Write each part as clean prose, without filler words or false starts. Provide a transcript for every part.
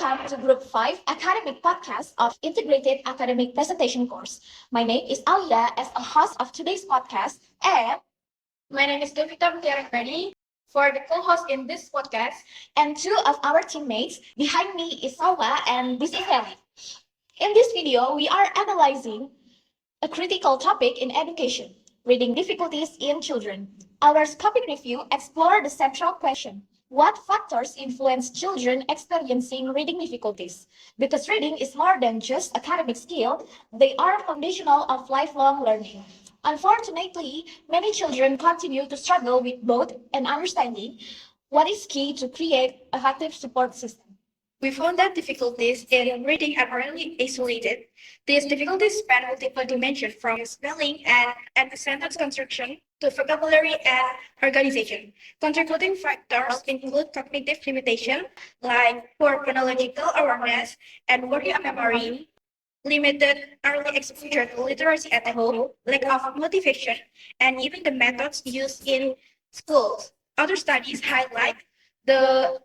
Welcome to Group 5 Academic Podcast of Integrated Academic Presentation Course. My name is Alia as a host of today's podcast, and My name is Devita Mutiara for the co-host in this podcast. and two of our teammates. Behind me is Salwa and this is Selly. In this video, we are analyzing a critical topic in education, reading difficulties in children. Our topic review explores the central question: what factors influence children experiencing reading difficulties? Because reading is more than just academic skill, they are foundational of lifelong learning. Unfortunately, many children continue to struggle with both and understanding what is key to create effective support system. We found that difficulties in reading are rarely isolated. These difficulties span multiple dimensions from spelling and sentence construction to vocabulary and organization. Contributing factors include cognitive limitation, like poor phonological awareness and working memory, limited early exposure to literacy at home, lack of motivation, and even the methods used in schools. Other studies highlight the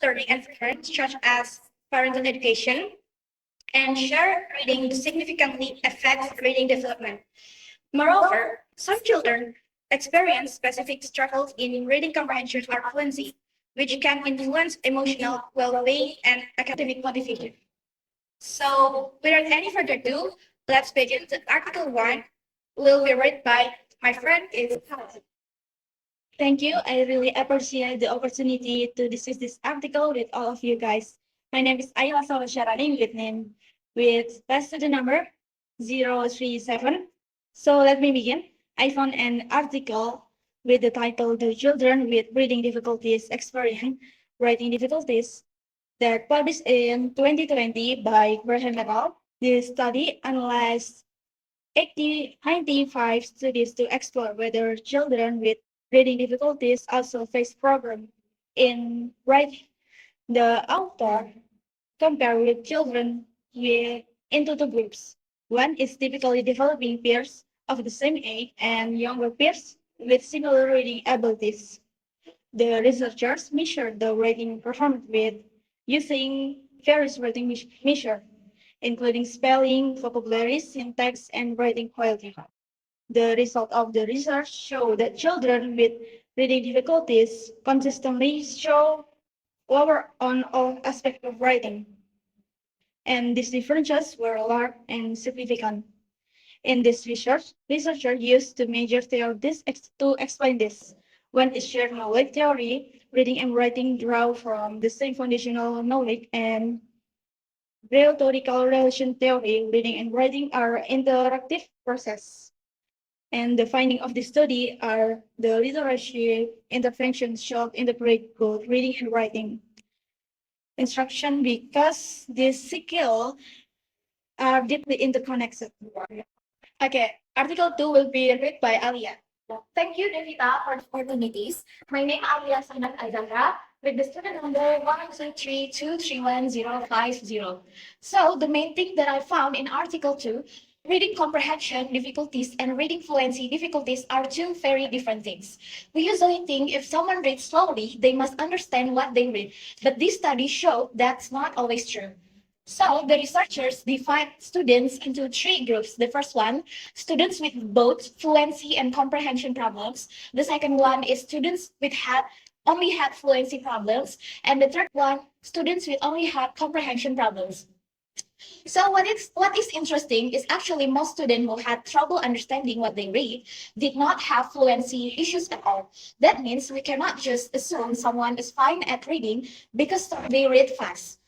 learning environment, such as parental education and shared reading, significantly affects reading development. Moreover, some children experience specific struggles in reading comprehension or fluency, which can influence emotional well-being and academic motivation. So, without any further ado, let's begin. The Article 1 will be read by my friend is Sahnaz. Thank you. I really appreciate the opportunity to discuss this article with all of you guys. My name is Ailla Syahrani with class student number 037. So let me begin. I found an article with the title "Do Children with Reading Difficulties Experience Writing Difficulties" that published in 2020 by Graham et al. This study analyzed 95 studies to explore whether children with reading difficulties also face problems in writing. The author compared with children into two groups. One is typically developing peers of the same age and younger peers with similar reading abilities. The researchers measured the writing performance with using various writing measures, including spelling, vocabulary, syntax, and writing quality. The result of the research show that children with reading difficulties consistently show lower on all aspects of writing, and these differences were large and significant. In this research, researchers used to measure theories to explain this. One is shared knowledge theory, reading and writing draw from the same foundational knowledge, and rhetorical relation theory, reading and writing are interactive process. And the finding of the study are the literacy interventions should integrate both reading and writing instruction because these skills are deeply interconnected. Okay, Article 2 will be read by Alia. Thank you, Devita, for the opportunities. My name is Alia Azzahra with the student number 123231050. So the main thing that I found in Article 2, reading comprehension difficulties and reading fluency difficulties are two very different things. We usually think if someone reads slowly, they must understand what they read, but these studies show that's not always true. So the researchers divide students into three groups. The first one, students with both fluency and comprehension problems. The second one is students with only had fluency problems. And the third one, students with only had comprehension problems. So what is interesting is actually most students who had trouble understanding what they read did not have fluency issues at all. That means we cannot just assume someone is fine at reading because they read fast.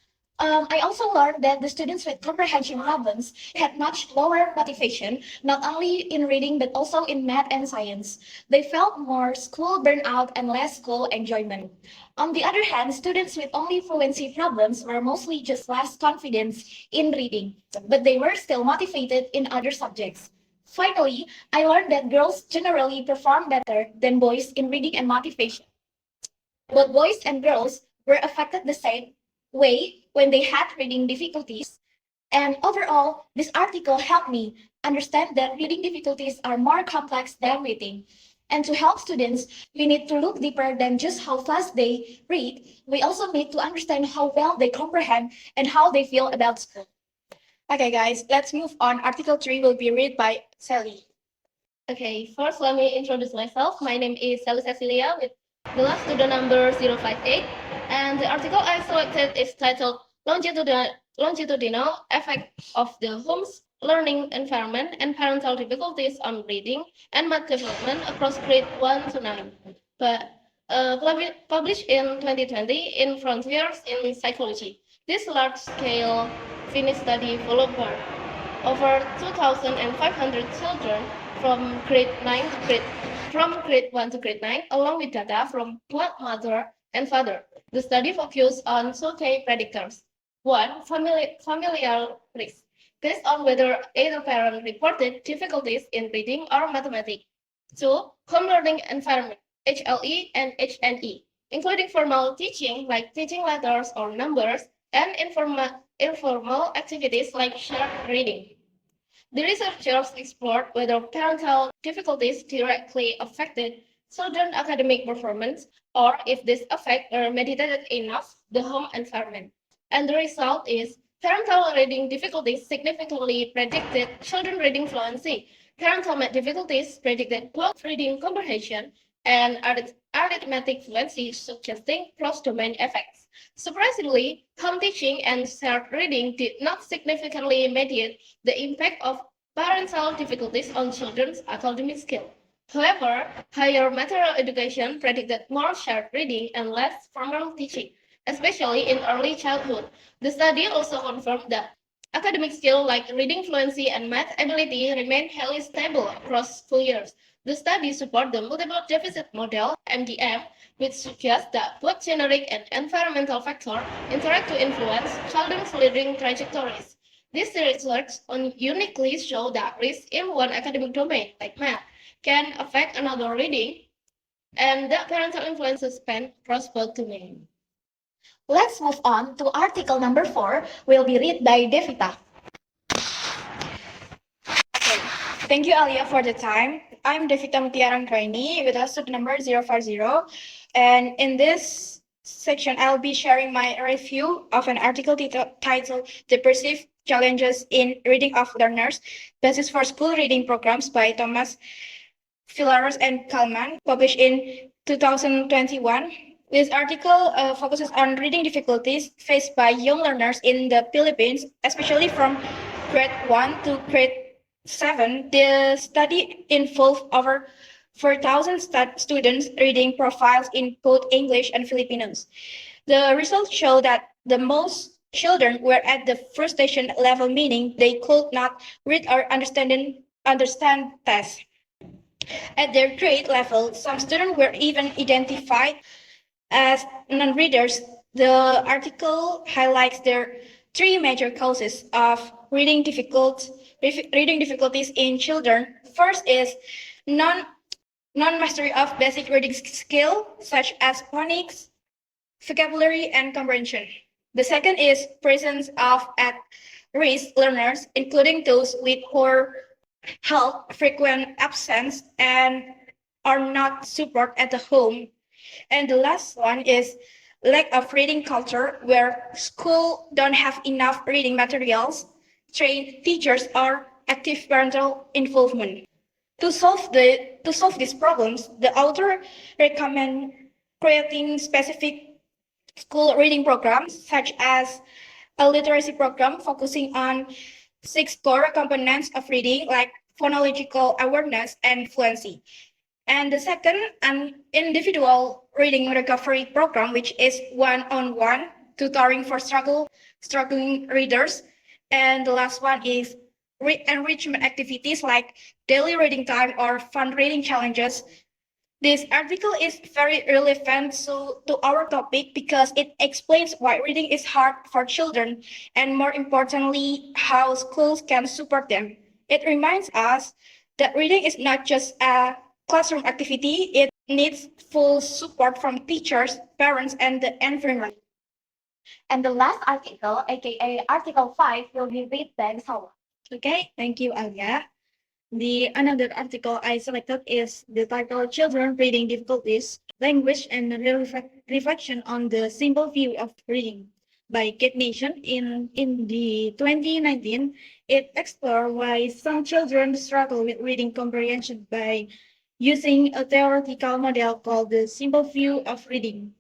I also learned that the students with comprehension problems had much lower motivation, not only in reading but also in math and science. They felt more school burnout and less school enjoyment. On the other hand, students with only fluency problems were mostly just less confident in reading, but they were still motivated in other subjects. Finally, I learned that girls generally perform better than boys in reading and motivation. Both boys and girls were affected the same way when they had reading difficulties. And overall, this article helped me understand that reading difficulties are more complex than we think. And to help students, we need to look deeper than just how fast they read. We also need to understand how well they comprehend and how they feel about school. Okay, guys, let's move on. Article 3 will be read by Selly. Okay, first let me introduce myself. My name is Selly Cecilia with the last student number 058. And the article I selected is titled Longitudinal Effect of the Home's Learning Environment and Parental Difficulties on Reading and Math Development across grade 1 to 9. But published in 2020 in Frontiers in Psychology. This large-scale Finnish study followed over 2,500 children from grade 9 to grade 1 to grade 9, along with data from both mother and father. The study focused on two key predictors. One, familial risk, based on whether either parent reported difficulties in reading or mathematics. Two, home learning environment, HLE and HNE, including formal teaching like teaching letters or numbers, and informal activities like shared reading. The researchers explored whether parental difficulties directly affected children's academic performance or if this effect were mediated enough the home environment. And the result is parental reading difficulties significantly predicted children reading fluency. Parental math difficulties predicted both reading comprehension and arithmetic fluency, suggesting cross-domain effects. Surprisingly, home teaching and shared reading did not significantly mediate the impact of parental difficulties on children's academic skill. However, higher material education predicted more shared reading and less formal teaching, especially in early childhood. The study also confirmed that academic skills like reading fluency and math ability remain highly stable across school years. The study supports the multiple deficit model (MDM), which suggests that both genetic and environmental factors interact to influence children's learning trajectories. This research uniquely shows that risk in one academic domain, like math, can affect another reading, and that parental influences span across both domains. Let's move on to article number 4, will be read by Devita. Okay. Thank you, Alia, for the time. I'm Devita Mutiara Anugraheni with us student number 050. And in this section, I'll be sharing my review of an article titled The Perceived Challenges in Reading of Learners, Basis for School Reading Programs by Thomas Villaros and Kalman, published in 2021. This article focuses on reading difficulties faced by young learners in the Philippines, especially from grade 1 to grade 7. The study involved over 4,000 students reading profiles in both English and Filipinos. The results show that the most children were at the frustration level, meaning they could not read or understand tests. At their grade level, some students were even identified as non-readers. The article highlights their three major causes of reading difficulties in children. First is non-mastery of basic reading skill, such as phonics, vocabulary, and comprehension. The second is presence of at-risk learners, including those with poor health, frequent absence, and are not support at the home. And the last one is lack of reading culture, where school don't have enough reading materials, trained teachers, or active parental involvement. To solve these problems, the author recommend creating specific school reading programs, such as a literacy program focusing on 6 core components of reading, like phonological awareness and fluency. And the second, an individual reading recovery program, which is one-on-one tutoring for struggling readers. And the last one is enrichment activities like daily reading time or fun reading challenges. This article is very relevant to our topic because it explains why reading is hard for children and, more importantly, how schools can support them. It reminds us that reading is not just a classroom activity, it needs full support from teachers, parents, and the environment. And the last article, aka Article 5, will be read by Salwa. Okay, thank you, Alia. The another article I selected is the title Children Reading Difficulties, Language and Reflection on the Simple View of Reading by Kate Nation in the 2019. It explored why some children struggle with reading comprehension by using a theoretical model called the Simple View of Reading.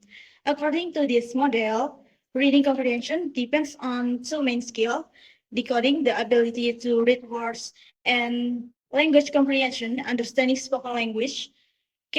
According to this model, reading comprehension depends on two main skills: decoding, the ability to read words, and language comprehension, understanding spoken language.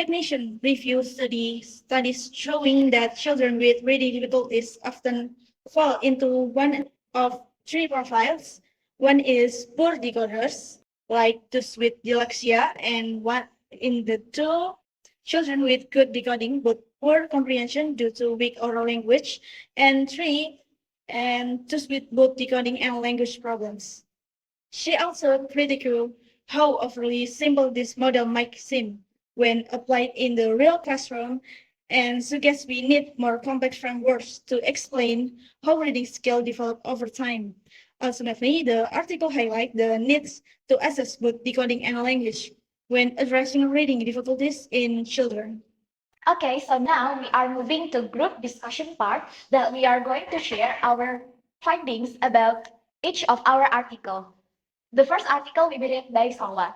Nation review studies showing that children with reading difficulties often fall into one of three profiles. One is poor decoders, like those with dyslexia, and one in the two children with good decoding but poor comprehension due to weak oral language, and three, and those with both decoding and language problems. She also criticized how overly simple this model might seem when applied in the real classroom and suggests we need more complex frameworks to explain how reading skills develop over time. Ultimately, the article highlights the needs to assess both decoding and language when addressing reading difficulties in children. Okay, so now we are moving to group discussion part that we are going to share our findings about each of our article. The first article will be read by Salwa.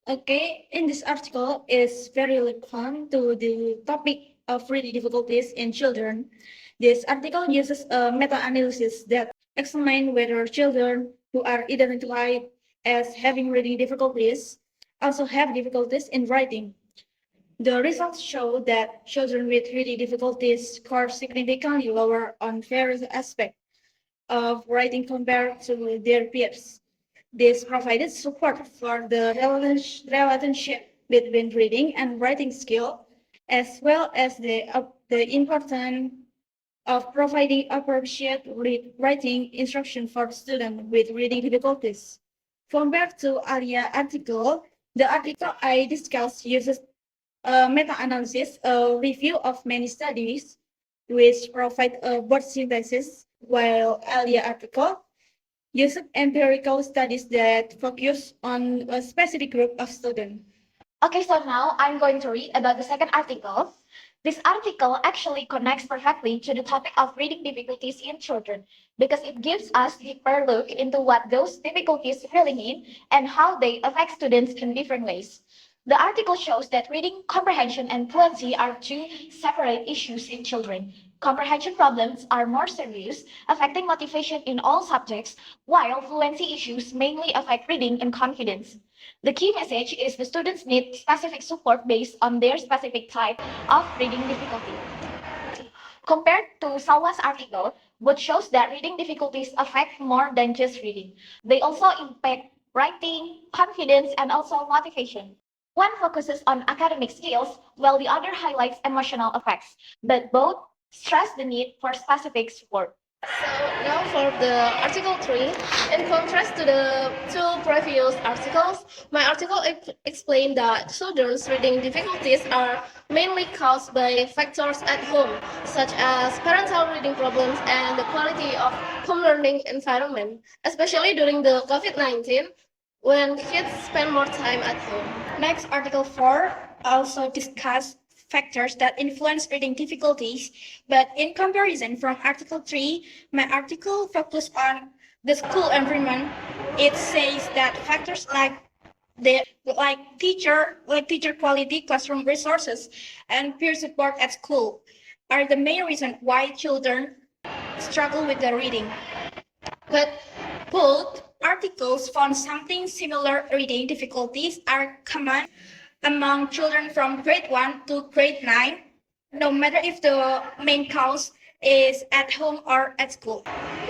Okay, in this article is very relevant to the topic of reading difficulties in children. This article uses a meta-analysis that examines whether children who are identified as having reading difficulties also have difficulties in writing. The results show that children with reading difficulties score significantly lower on various aspects of writing compared to their peers. This provided support for the relationship between reading and writing skill, as well as the importance of providing appropriate writing instruction for students with reading difficulties. Compared to Alia article, the article I discussed uses a meta-analysis, a review of many studies, which provide a broad synthesis, while Alia article use empirical studies that focus on a specific group of students. Okay, so now I'm going to read about the second article. This article actually connects perfectly to the topic of reading difficulties in children because it gives us deeper look into what those difficulties really mean and how they affect students in different ways. The article shows that reading comprehension and fluency are two separate issues in children. Comprehension problems are more serious, affecting motivation in all subjects, while fluency issues mainly affect reading and confidence. The key message is the students need specific support based on their specific type of reading difficulty. Compared to Salwa's article, which shows that reading difficulties affect more than just reading. They also impact writing, confidence, and also motivation. One focuses on academic skills, while the other highlights emotional effects, but both stress the need for specific support. So now for the article 3, in contrast to the two previous articles, my article explained that children's reading difficulties are mainly caused by factors at home, such as parental reading problems and the quality of home learning environment, especially during the COVID-19, when kids spend more time at home. Next, Article 4 also discuss factors that influence reading difficulties, but in comparison from Article 3, my article focused on the school environment. It says that factors like teacher quality, classroom resources, and peer support at school are the main reason why children struggle with the reading. But both articles found something similar: reading difficulties are common among children from grade 1 to grade 9, no matter if the main cause is at home or at school.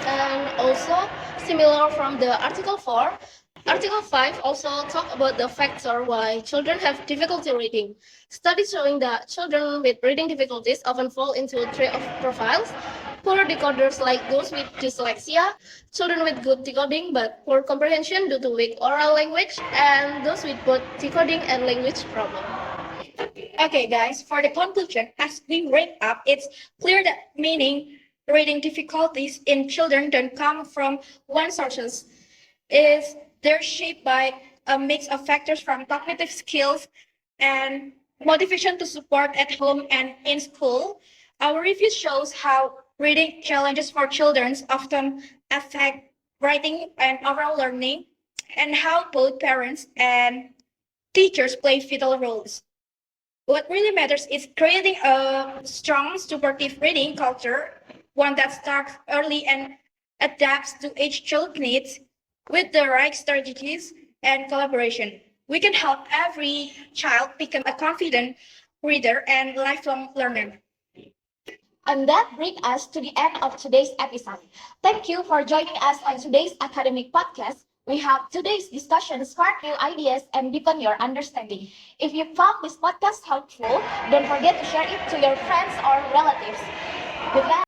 And also, similar from the Article 4, Article 5 also talk about the factor why children have difficulty reading. Studies showing that children with reading difficulties often fall into three of profiles: poor decoders like those with dyslexia, children with good decoding but poor comprehension due to weak oral language, and those with both decoding and language problem. Okay, guys, for the conclusion, as we wrap up, it's clear that meaning reading difficulties in children don't come from one sources. Is they're shaped by a mix of factors from cognitive skills and motivation to support at home and in school. Our review shows how reading challenges for children often affect writing and overall learning, and how both parents and teachers play vital roles. What really matters is creating a strong, supportive reading culture, one that starts early and adapts to each child's needs with the right strategies and collaboration. We can help every child become a confident reader and lifelong learner. And that brings us to the end of today's episode. Thank you for joining us on today's academic podcast. We hope today's discussion spark new ideas and deepen your understanding. If you found this podcast helpful, don't forget to share it to your friends or relatives. Goodbye.